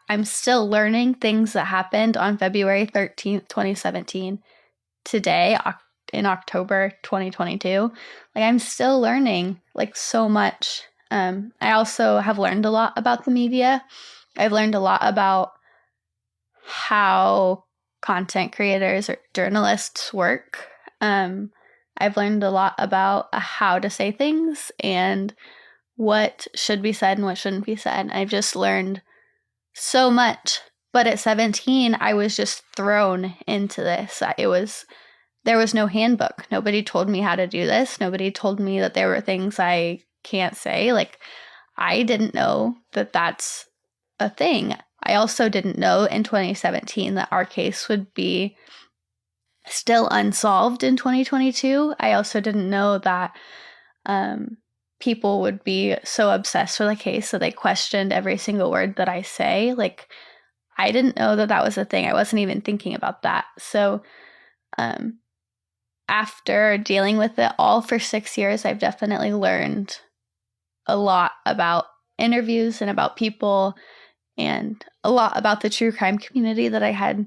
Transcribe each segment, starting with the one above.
I'm still learning things that happened on February 13th, 2017. Today, in October 2022, like I'm still learning like so much. I also have learned a lot about the media. I've learned a lot about how content creators or journalists work. I've learned a lot about how to say things and what should be said and what shouldn't be said. I've just learned so much. But at 17, I was just thrown into this. There was no handbook. Nobody told me how to do this. Nobody told me that there were things I can't say. Like, I didn't know that that's a thing. I also didn't know in 2017 that our case would be still unsolved in 2022. I also didn't know that people would be so obsessed with a case that they questioned every single word that I say. Like, I didn't know that that was a thing. I wasn't even thinking about that. So after dealing with it all for 6 years, I've definitely learned a lot about interviews and about people and a lot about the true crime community that I had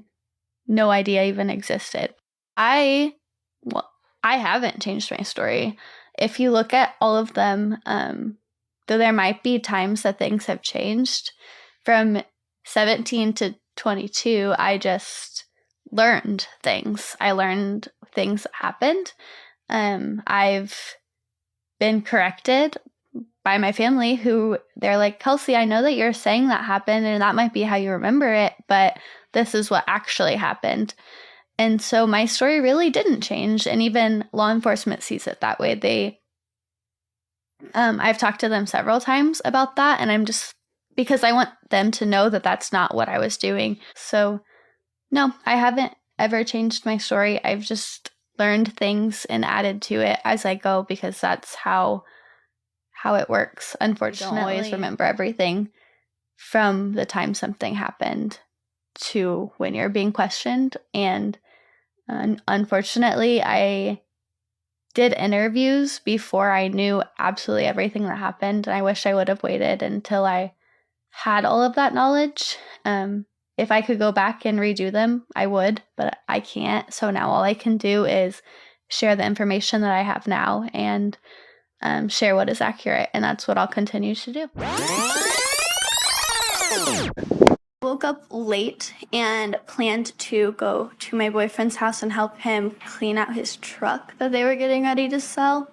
no idea even existed. I haven't changed my story. If you look at all of them, though there might be times that things have changed, from 17 to 22, I just learned things. I learned things that happened. I've been corrected by my family who they're like, Kelsey, I know that you're saying that happened and that might be how you remember it, but this is what actually happened. And so my story really didn't change. And even law enforcement sees it that way. I've talked to them several times about that. And I'm just, because I want them to know that that's not what I was doing. So no, I haven't ever changed my story. I've just learned things and added to it as I go because that's how it works. Unfortunately, I don't always remember everything from the time something happened to when you're being questioned. And unfortunately, I did interviews before I knew absolutely everything that happened. And I wish I would have waited until I had all of that knowledge. If I could go back and redo them, I would, but I can't. So now all I can do is share the information that I have now and share what is accurate. And that's what I'll continue to do. Woke up late and planned to go to my boyfriend's house and help him clean out his truck that they were getting ready to sell.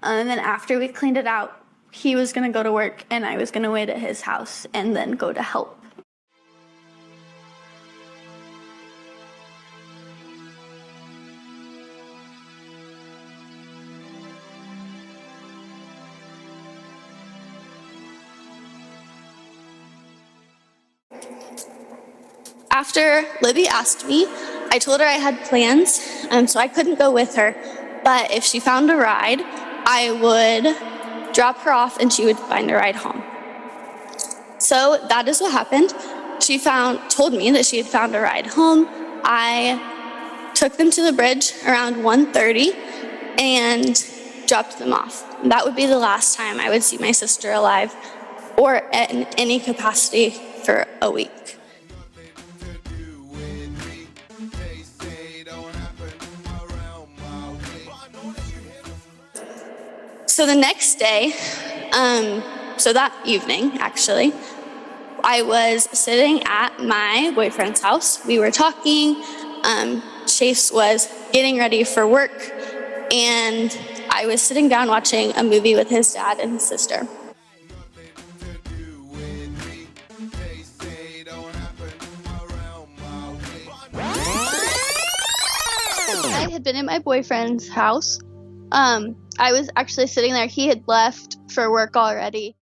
And then after we cleaned it out, he was going to go to work and I was going to wait at his house and then go to help. After Libby asked me, I told her I had plans, so I couldn't go with her. But if she found a ride, I would drop her off and she would find a ride home. So that is what happened. She told me that she had found a ride home. I took them to the bridge around 1:30 and dropped them off. That would be the last time I would see my sister alive or in any capacity for a week. So the next day, so that evening, actually, I was sitting at my boyfriend's house. We were talking. Chase was getting ready for work, and I was sitting down watching a movie with his dad and his sister. I had been at my boyfriend's house. I was actually sitting there. He had left for work already.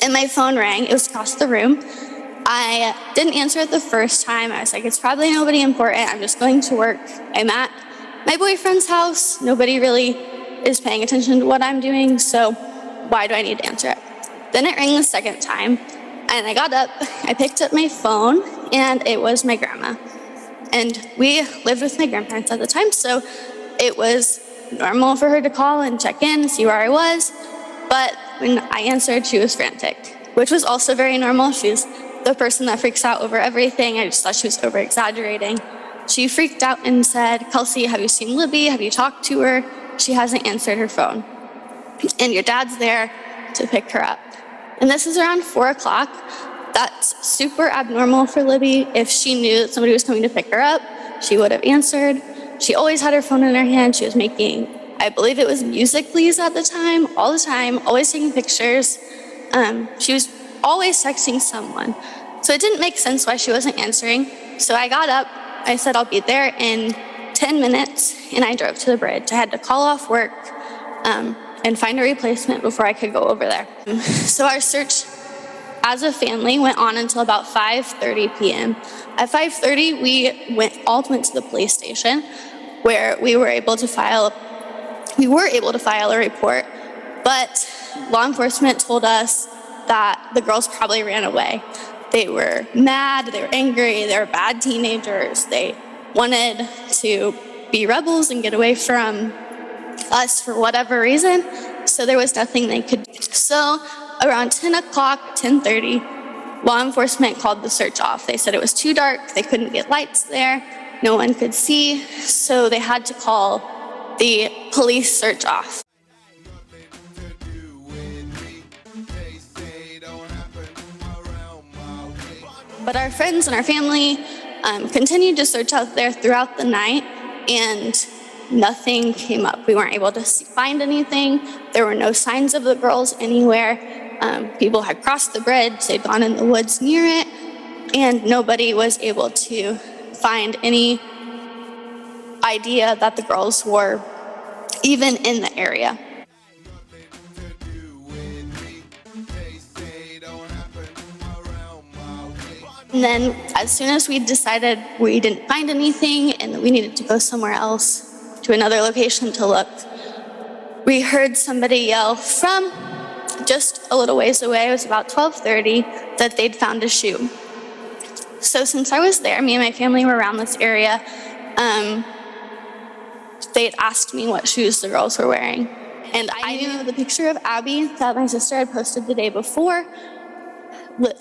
And my phone rang. It was across the room. I didn't answer it the first time. I was like, it's probably nobody important. I'm just going to work. I'm at my boyfriend's house. Nobody really is paying attention to what I'm doing, so why do I need to answer it? Then it rang the second time, and I got up. I picked up my phone, and it was my grandma. And we lived with my grandparents at the time, so it was normal for her to call and check in, see where I was. But when I answered, she was frantic, which was also very normal. She's the person that freaks out over everything. I just thought she was over-exaggerating. She freaked out and said, "Kelsey, have you seen Libby? Have you talked to her? She hasn't answered her phone. And your dad's there to pick her up." And this is around 4 o'clock. That's super abnormal for Libby. If she knew that somebody was coming to pick her up, she would have answered. She always had her phone in her hand. She was making, I believe it was music please at the time, all the time, always taking pictures. She was always texting someone. So it didn't make sense why she wasn't answering. So I got up, I said I'll be there in 10 minutes, and I drove to the bridge. I had to call off work and find a replacement before I could go over there. So our search as a family went on until about 5:30 p.m. At 5:30, we all went to the police station where we were able to file a report, but law enforcement told us that the girls probably ran away. They were mad, they were angry, they were bad teenagers. They wanted to be rebels and get away from us for whatever reason, so there was nothing they could do. So around 10 o'clock, 10:30, law enforcement called the search off. They said it was too dark, they couldn't get lights there, no one could see, so they had to call the police search off. But our friends and our family continued to search out there throughout the night, and nothing came up. We weren't able to find anything. There were no signs of the girls anywhere. People had crossed the bridge, they'd gone in the woods near it, and nobody was able to find any idea that the girls were even in the area. And then as soon as we decided we didn't find anything and that we needed to go somewhere else, to another location to look, we heard somebody yell from just a little ways away, it was about 12:30, that they'd found a shoe. So since I was there, me and my family were around this area, they'd asked me what shoes the girls were wearing. And I knew the picture of Abby that my sister had posted the day before.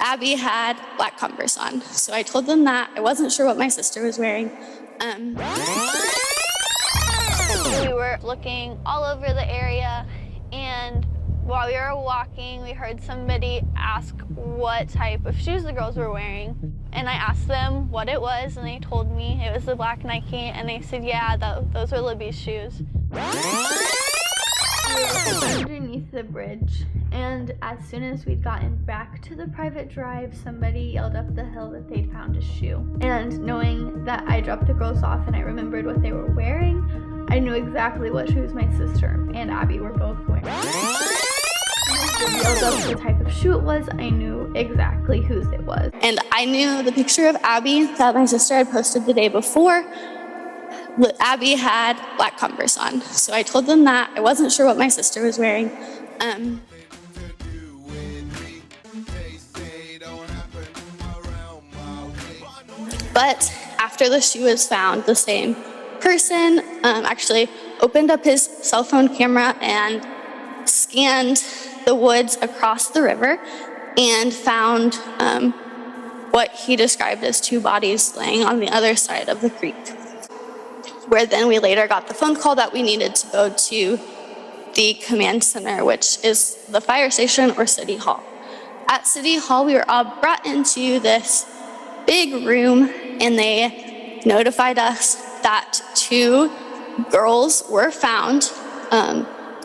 Abby had black Converse on. So I told them that. I wasn't sure what my sister was wearing. We were looking all over the area, and while we were walking, we heard somebody ask what type of shoes the girls were wearing. And I asked them what it was, and they told me it was the black Nike, and they said, yeah, those were Libby's shoes. We were underneath the bridge, and as soon as we'd gotten back to the private drive, somebody yelled up the hill that they'd found a shoe. And knowing that I dropped the girls off and I remembered what they were wearing, I knew exactly what shoes my sister and Abby were both wearing. They yelled up the type of shoe it was, I knew exactly whose it was. And I knew the picture of Abby that my sister had posted the day before. Abby had black Converse on. So I told them that. I wasn't sure what my sister was wearing. But after the shoe was found, the same person actually opened up his cell phone camera and scanned the woods across the river and found what he described as two bodies laying on the other side of the creek, where then we later got the phone call that we needed to go to the command center, which is the fire station or City Hall. At City Hall, we were all brought into this big room, and they notified us that two girls were found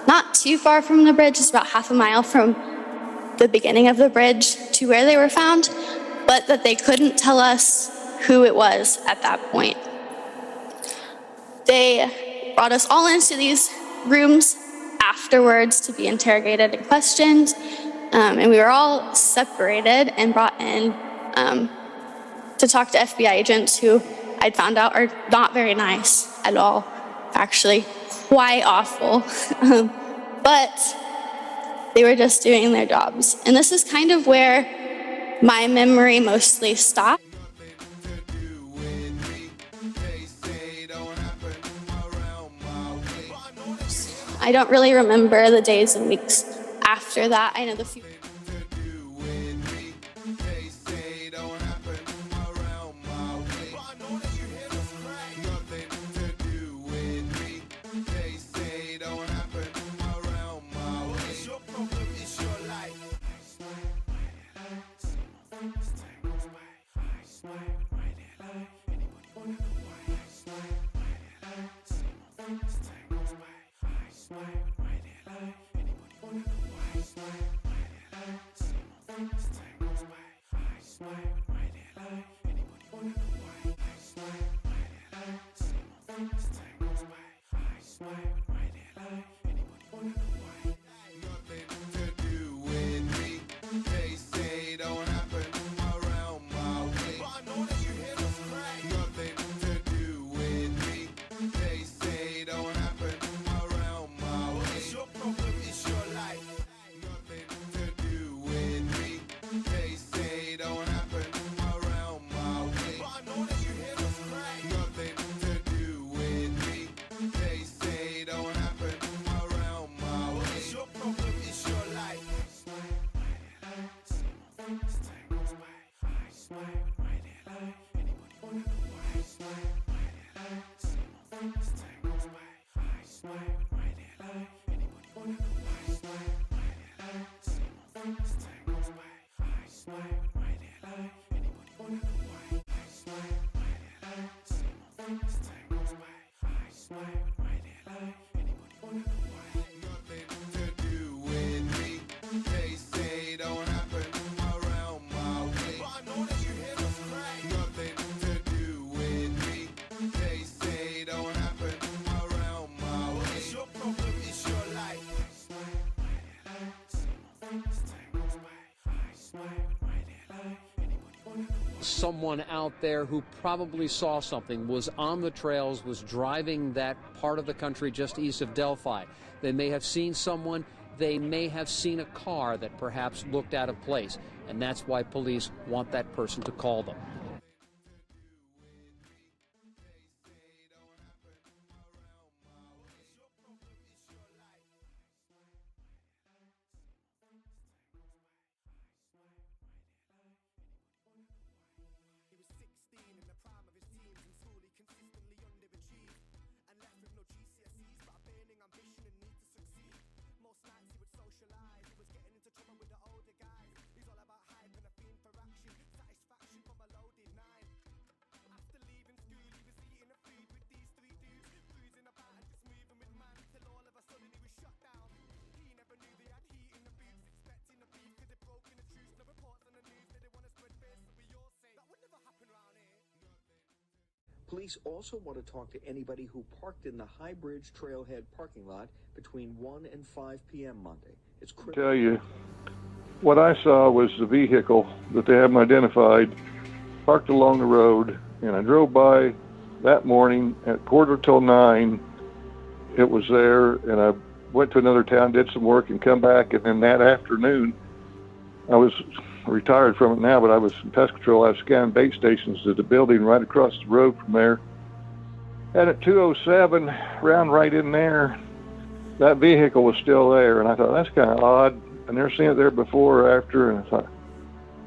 not too far from the bridge, just about half a mile from the beginning of the bridge to where they were found, but that they couldn't tell us who it was at that point. They brought us all into these rooms afterwards to be interrogated and questioned, and we were all separated and brought in to talk to FBI agents who I'd found out are not very nice at all, actually quite awful, but they were just doing their jobs. And this is kind of where my memory mostly stopped. I don't really remember the days and weeks after that. I know the few. Someone out there who probably saw something, was on the trails, was driving that part of the country just east of Delphi. They may have seen someone, they may have seen a car that perhaps looked out of place, and that's why police want that person to call them. Police also want to talk to anybody who parked in the High Bridge Trailhead parking lot between 1 and 5 p.m. Monday. It's critical. Tell you, what I saw was the vehicle that they haven't identified parked along the road, and I drove by that morning at 8:45. It was there, and I went to another town, did some work, and come back, and then that afternoon, I was retired from it now, but I was in pest control. I was scanning bait stations at the building right across the road from there. And at 2:07, round right in there, that vehicle was still there. And I thought, that's kind of odd. I never seen it there before or after. And I thought,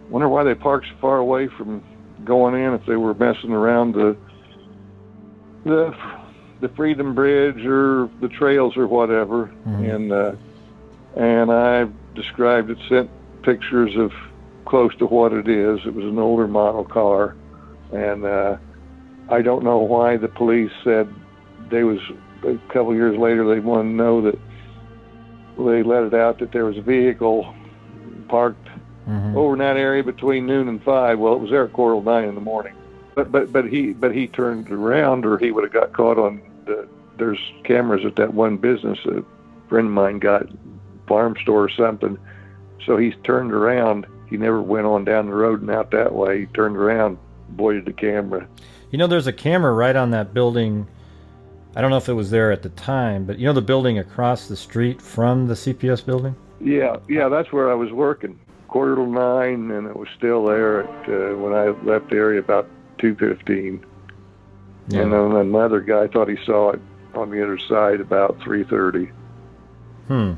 wonder why they parked so far away from going in, if they were messing around the Freedom Bridge or the trails or whatever. Mm-hmm. And I described it, sent pictures of close to what it is. It was an older model car, and I don't know why the police said a couple years later they wanted to know that they let it out that there was a vehicle parked over in that area between noon and 5. Well, it was there at 9:15 in the morning, but he turned around, or he would have got caught on there's cameras at that one business a friend of mine got, farm store or something. So he's turned around. He never went on down the road and out that way. He turned around, avoided the camera. You know, there's a camera right on that building. I don't know if it was there at the time, but you know the building across the street from the CPS building? Yeah, that's where I was working. 8:45, and it was still there when I left the area about 2:15. Yeah. And then another guy thought he saw it on the other side about 3:30. Hello?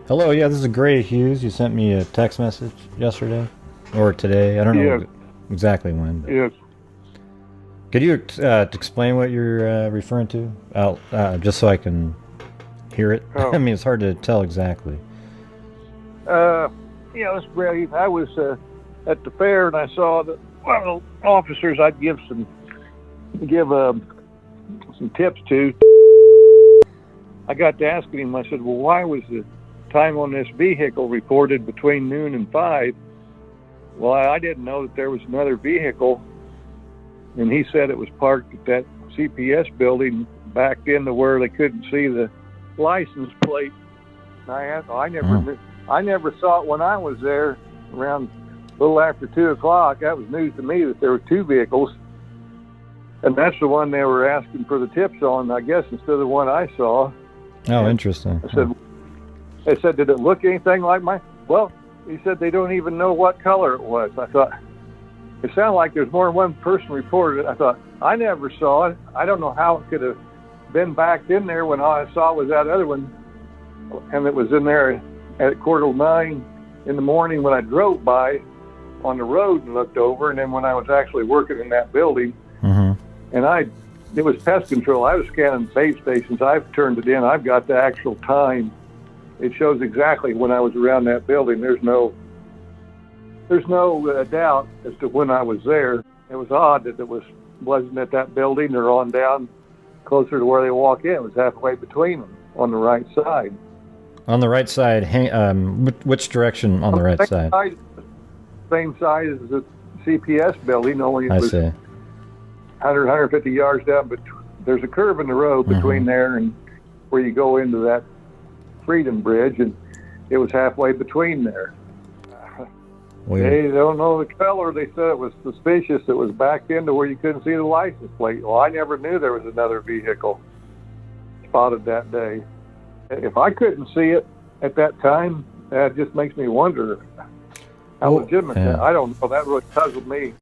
Hello, yeah, this is Gray Hughes. You sent me a text message yesterday or today. I don't know Yes. exactly when. But Yes. could you explain what you're referring to? Just so I can hear it. Oh. I mean, it's hard to tell exactly. It's Brady. I was at the fair and I saw that one of the officers I'd give some tips to. I got to asking him, I said, well, why was the time on this vehicle reported between noon and 5? Well, I didn't know that there was another vehicle, and he said it was parked at that CPS building backed into where they couldn't see the license plate. And I asked, I never saw it when I was there around a little after 2 o'clock. That was news to me that there were two vehicles. And that's the one they were asking for the tips on, I guess, instead of the one I saw. Oh, and interesting. They said, did it look anything like mine? Well, he said they don't even know what color it was. I thought, it sounded like there's more than one person reported it. I thought, I never saw it. I don't know how it could have been backed in there when all I saw was that other one. And it was in there at 9:15 in the morning when I drove by on the road and looked over. And then when I was actually working in that building, and it was pest control. I was scanning bait stations. I've turned it in. I've got the actual time. It shows exactly when I was around that building. There's no doubt as to when I was there. It was odd that it wasn't at that building or on down closer to where they walk in. It was halfway between them on the right side. On the right side, which direction on the right side? Same side as the CPS building, only it was see. 100, 150 yards down, but there's a curve in the road between there and where you go into that Freedom Bridge, and it was halfway between there. Weird. They don't know the color. They said it was suspicious. It was backed into where you couldn't see the license plate. Well, I never knew there was another vehicle spotted that day. If I couldn't see it at that time, that just makes me wonder how legitimate that. I don't know. That really puzzled me.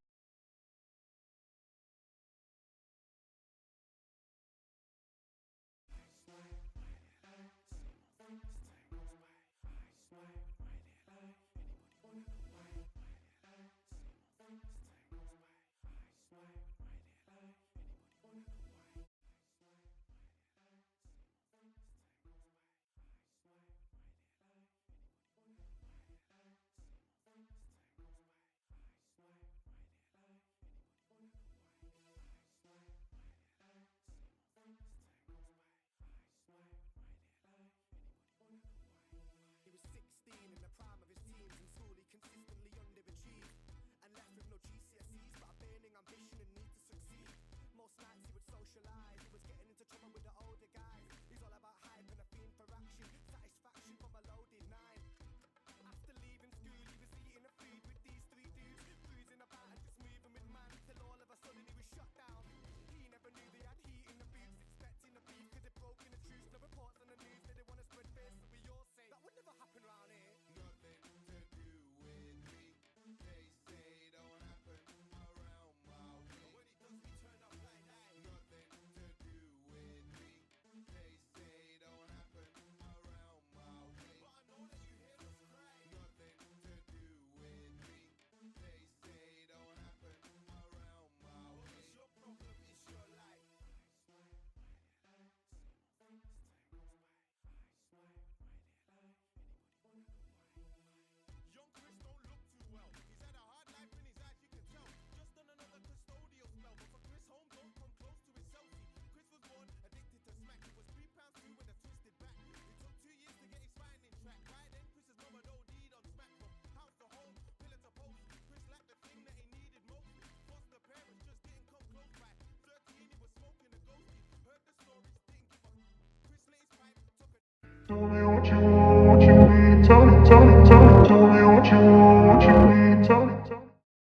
Tell me